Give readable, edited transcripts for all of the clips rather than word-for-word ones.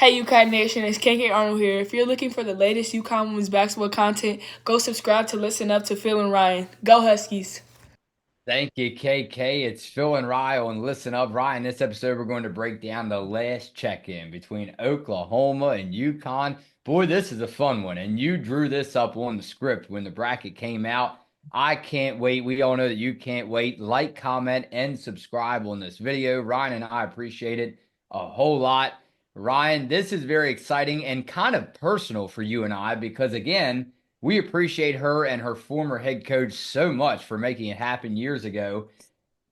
Hey UConn Nation, it's KK Arnold here. If you're looking for the latest UConn women's basketball content, go subscribe to Listen Up to Phil and Ryan. Go Huskies! Thank you, KK. It's Phil and Ryan on Listen Up. Ryan, this episode we're going to break down the last check-in between Oklahoma and UConn. Boy, this is a fun one, and you drew this up on the script when the bracket came out. I can't wait. We all know that you can't wait. Like, comment, and subscribe on this video. Ryan and I appreciate it a whole lot. Ryan, this is very exciting and kind of personal for you and I because, again, we appreciate her and her former head coach so much for making it happen years ago.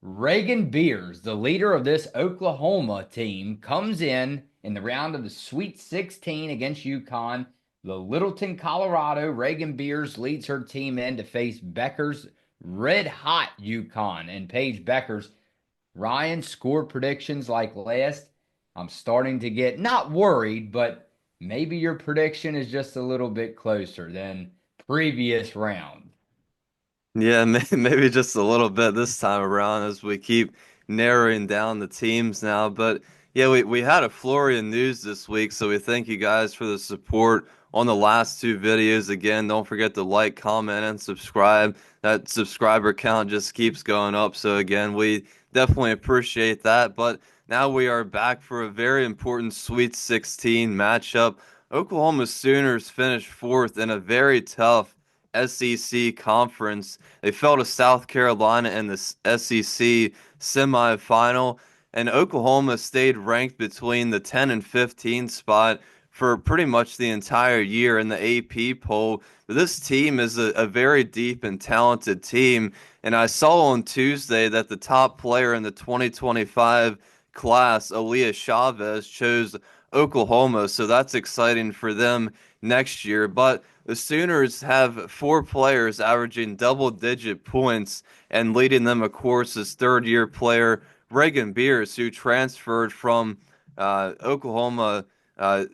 Reagan Beers, the leader of this Oklahoma team, comes in the round of the Sweet 16 against UConn. The Littleton, Colorado, Reagan Beers leads her team in to face Bueckers' red hot UConn and Paige Bueckers. Ryan, score predictions like last. I'm starting to get not worried, but maybe your prediction is just a little bit closer than previous round. Yeah, maybe just a little bit this time around as we keep narrowing down the teams now. But yeah, we had a flurry of news this week, so we thank you guys for the support on the last two videos. Again, don't forget to like, comment, and subscribe. That subscriber count just keeps going up. So again, we definitely appreciate that. But now we are back for a very important Sweet 16 matchup. Oklahoma Sooners finished fourth in a very tough SEC conference. They fell to South Carolina in the SEC semifinal, and Oklahoma stayed ranked between the 10 and 15 spot for pretty much the entire year in the AP poll. But this team is a very deep and talented team, and I saw on Tuesday that the top player in the 2025 class, Aaliyah Chavez, chose Oklahoma, so that's exciting for them next year. But the Sooners have four players averaging double-digit points, and leading them, of course, is third-year player Raegan, who transferred from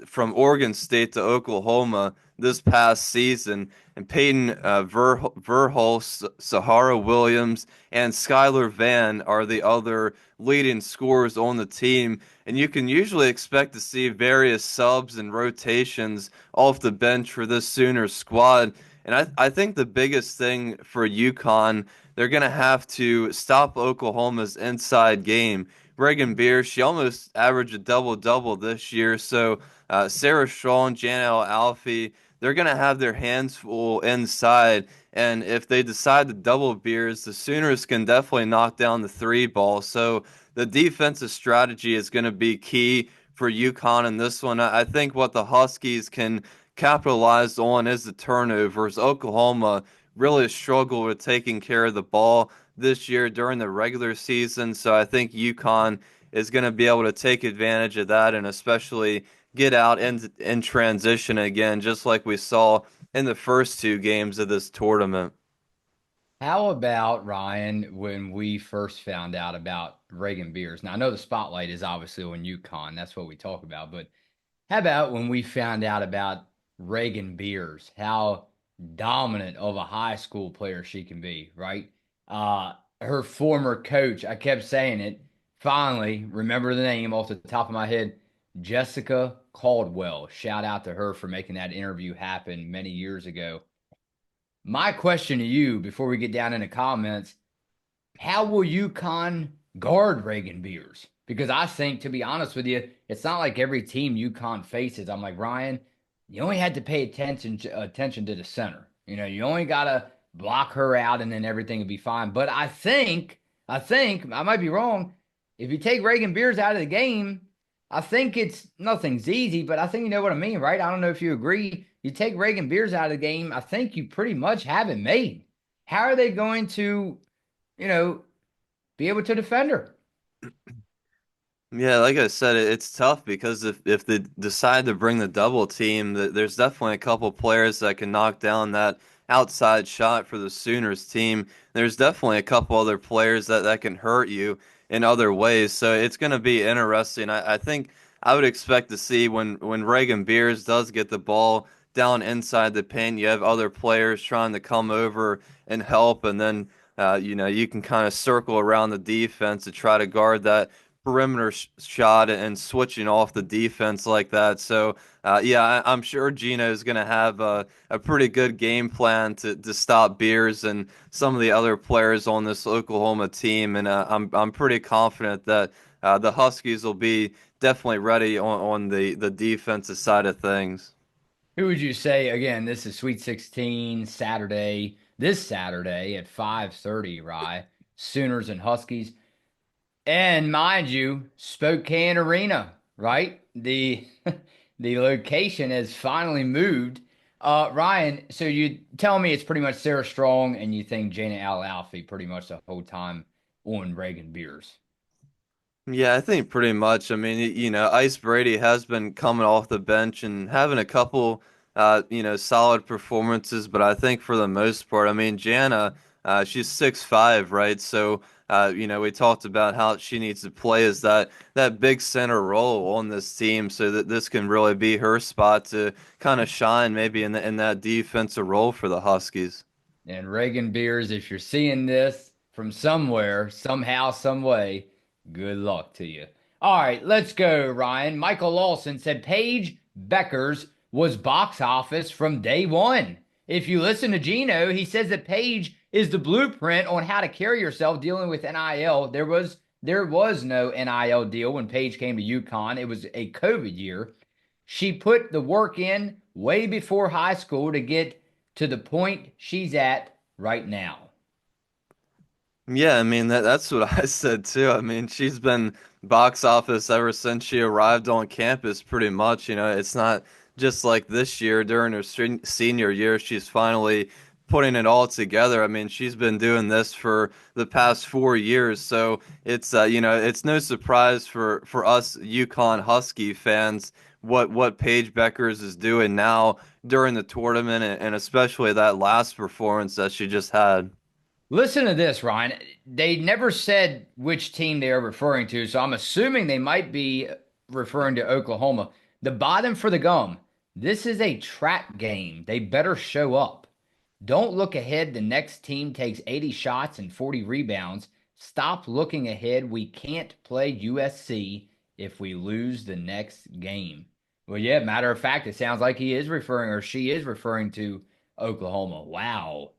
from Oregon State to Oklahoma this past season. And Peyton Verhulst, Sahara Williams, and Skylar Van are the other leading scorers on the team. And you can usually expect to see various subs and rotations off the bench for this Sooners squad. And I think the biggest thing for UConn, they're going to have to stop Oklahoma's inside game. Reagan Beers, she almost averaged a double-double this year. So Sarah Strong, Janelle Alfie, they're going to have their hands full inside. And if they decide to double Beers, the Sooners can definitely knock down the three ball. So the defensive strategy is going to be key for UConn in this one. I think what the Huskies can capitalize on is the turnovers. Oklahoma really struggled with taking care of the ball this year during the regular season, so I think UConn is going to be able to take advantage of that and especially get out in transition again, just like we saw in the first two games of this tournament. How about, Ryan, when we first found out about Reagan Beers? Now, I know the spotlight is obviously on UConn. That's what we talk about. But how about when we found out about Reagan Beers, how dominant of a high school player she can be, right? Her former coach, I kept saying it, finally, remember the name off the top of my head, Jessica Caldwell. Shout out to her for making that interview happen many years ago. My question to you before we get down in the comments, how will UConn guard Reagan Beers? Because I think, to be honest with you, it's not like every team UConn faces. I'm like, Ryan, you only had to pay attention to the center. You only gotta block her out and then everything will be fine. But I think I might be wrong. If you take Reagan Beers out of the game, I think it's nothing's easy, but I think you know what I mean, right? I don't know if you agree. You take Reagan Beers out of the game, I think you pretty much have it made. How are they going to, you know, be able to defend her? Yeah, like I said, it's tough because if they decide to bring the double team, there's definitely a couple players that can knock down that outside shot for the Sooners team. There's definitely a couple other players that can hurt you in other ways. So it's going to be interesting. I think I would expect to see when Reagan Beers does get the ball down inside the paint, you have other players trying to come over and help, and then you can kind of circle around the defense to try to guard that perimeter shot and switching off the defense like that. So, yeah, I'm sure Gino is going to have a pretty good game plan to stop Beers and some of the other players on this Oklahoma team. And I'm pretty confident that the Huskies will be definitely ready on the defensive side of things. Who would you say again? This is Sweet 16 Saturday, this Saturday at 5:30, right? Sooners and Huskies. And mind you, Spokane Arena, right? The the location has finally moved. Ryan, so you tell me it's pretty much Sarah Strong and you think Jana Al-Alfie pretty much the whole time on Reagan Beers. Yeah, I think pretty much. I mean, Ice Brady has been coming off the bench and having a couple, solid performances. But I think for the most part, I mean, Jana, she's 6'5", right? So, we talked about how she needs to play as that big center role on this team, so that this can really be her spot to kind of shine, maybe in that defensive role for the Huskies. And Reagan Beers, if you're seeing this from somewhere, somehow, some way, good luck to you. All right, let's go, Ryan. Michael Lawson said Paige Bueckers was box office from day one. If you listen to Gino, he says that Paige is the blueprint on how to carry yourself dealing with NIL. There was no NIL deal when Paige came to UConn. It was a COVID year. She put the work in way before high school to get to the point she's at right now. Yeah, I mean that's what I said too. I mean, she's been box office ever since she arrived on campus pretty much. It's not just like this year during her senior year she's finally putting it all together. I mean, she's been doing this for the past 4 years. So it's no surprise for us UConn Husky fans what Paige Bueckers is doing now during the tournament, and especially that last performance that she just had. Listen to this, Ryan. They never said which team they are referring to, so I'm assuming they might be referring to Oklahoma. The bottom for the gum. This is a trap game. They better show up. Don't look ahead. The next team takes 80 shots and 40 rebounds. Stop looking ahead. We can't play USC if we lose the next game. Well, yeah, matter of fact, it sounds like he is referring or she is referring to Oklahoma. Wow.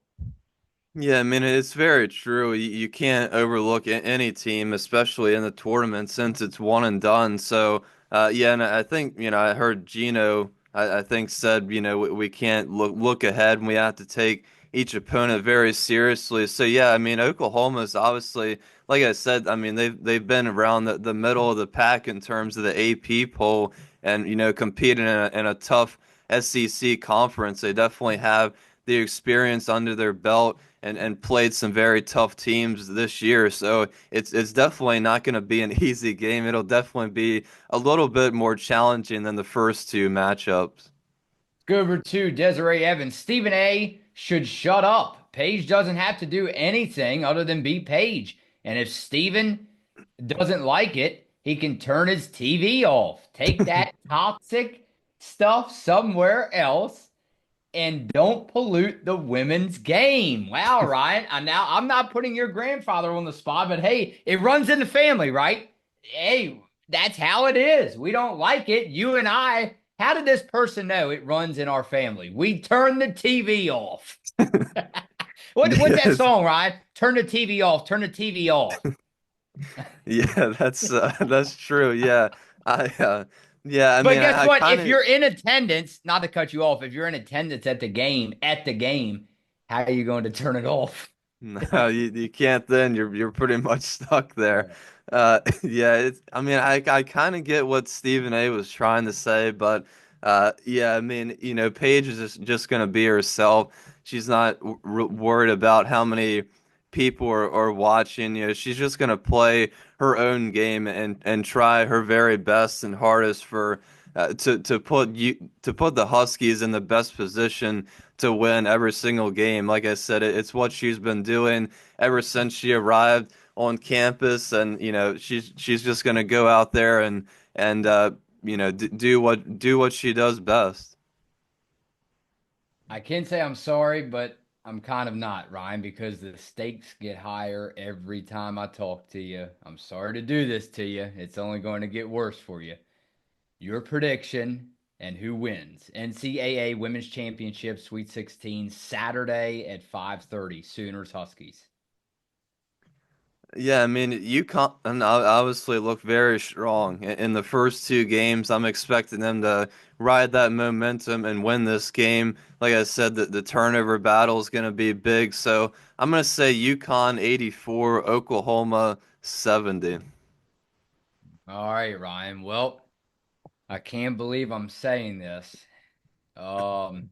Yeah, I mean, it's very true. You can't overlook any team, especially in the tournament, since it's one and done. So, yeah, and I think, I heard Gino, I think said, we can't look ahead and we have to take each opponent very seriously. So, yeah, I mean, Oklahoma's obviously, like I said, I mean, they've been around the middle of the pack in terms of the AP poll and, competing in a tough SEC conference. They definitely have the experience under their belt and played some very tough teams this year. So it's definitely not going to be an easy game. It'll definitely be a little bit more challenging than the first two matchups. Go over to Desiree Evans. Stephen A should shut up. Paige doesn't have to do anything other than be Paige. And if Stephen doesn't like it, he can turn his TV off. Take that toxic stuff somewhere else and don't pollute the women's game. Wow, Ryan. I'm not putting your grandfather on the spot, but hey, it runs in the family, right? Hey, that's how it is. We don't like it. You and I. How did this person know it runs in our family? We turn the TV off. What's that Yes. song, Ryan? Turn the TV off. Turn the TV off. Yeah, that's true. Yeah. I yeah, I But mean, guess I what? kind If of you're in attendance, not to cut you off, if you're in attendance at the game, how are you going to turn it off? no, you can't then. You're pretty much stuck there. Yeah. Yeah, I mean, I kind of get what Stephen A was trying to say, but yeah, I mean, Paige is just gonna be herself. She's not worried about how many people are watching. She's just gonna play her own game and try her very best and hardest for to put the Huskies in the best position to win every single game. Like I said, it's what she's been doing ever since she arrived on campus, and she's just gonna go out there and do what she does best. I can say I'm sorry, but I'm kind of not, Ryan, because the stakes get higher every time I talk to you. I'm sorry to do this to you. It's only going to get worse for you. Your prediction and who wins. NCAA Women's Championship Sweet 16 Saturday at 5:30. Sooners Huskies. Yeah, I mean, UConn obviously look very strong in the first two games. I'm expecting them to ride that momentum and win this game. Like I said, the turnover battle is going to be big. So I'm going to say UConn 84, Oklahoma 70. All right, Ryan. Well, I can't believe I'm saying this. Um,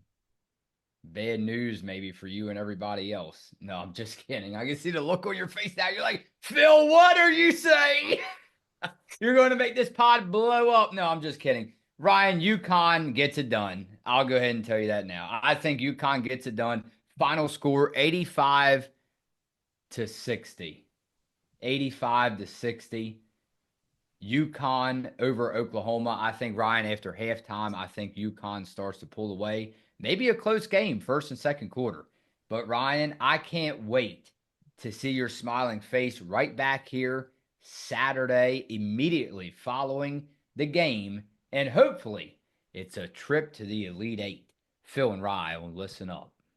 Bad news maybe for you and everybody else. No, I'm just kidding. I can see the look on your face now. You're like, Phil, what are you saying? You're going to make this pod blow up. No, I'm just kidding. Ryan, UConn gets it done. I'll go ahead and tell you that now. I think UConn gets it done. Final score 85 to 60. 85 to 60. UConn over Oklahoma. I think, Ryan, after halftime, I think UConn starts to pull away. Maybe a close game, first and second quarter. But, Ryan, I can't wait to see your smiling face right back here Saturday, immediately following the game. And hopefully, it's a trip to the Elite Eight. Phil and Ryan will listen up.